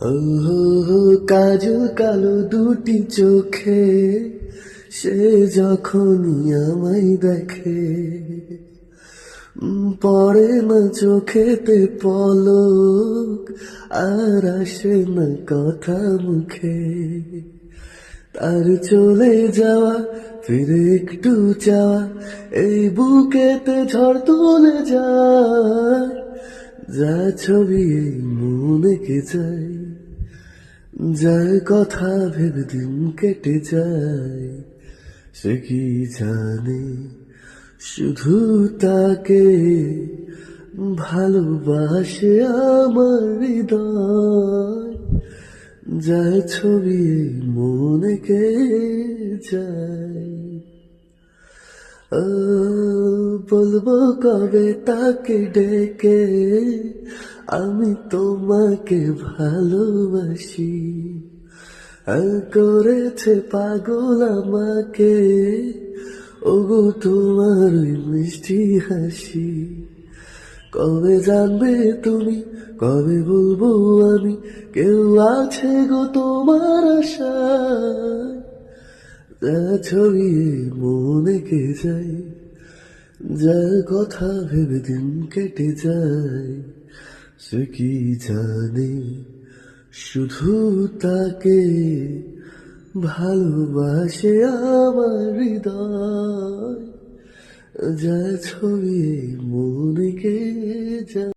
ও কাজল কালো দুটি চোখে সে যখনই আমায় দেখে, পড়ে না চোখেতে পলক, আর আসে না কথা মুখে। তার চলে যাওয়া ফিরে একটু চাওয়া, এই বুকেতে ঝড় তুলে যায়। যা ছবি এই মনে কে যায়, যার কথা ভেবে দিন কেটে যায়। সে কি জানে শুধু তাকে ভালোবাসে আমার হৃদয়। যার ছবি এই মনে কে যায়। ও বলবো কবে তাকে ডেকে, আমি তোমাকে ভালোবাসি। আর করেছে পাগল আমাকে, ওগো তোমার ওই মিষ্টি হাসি। কবে জানবে তুমি, কবে বলবো আমি, কেউ আছে গো তোমার আশায়। যা ছবি মনে কে যায়, যার কথা ভেবে দিন কেটে যায়। সে কি জানে শুধু তাকে ভালোবাসে আমার হৃদয়। যা ছবি মনে কে যায়।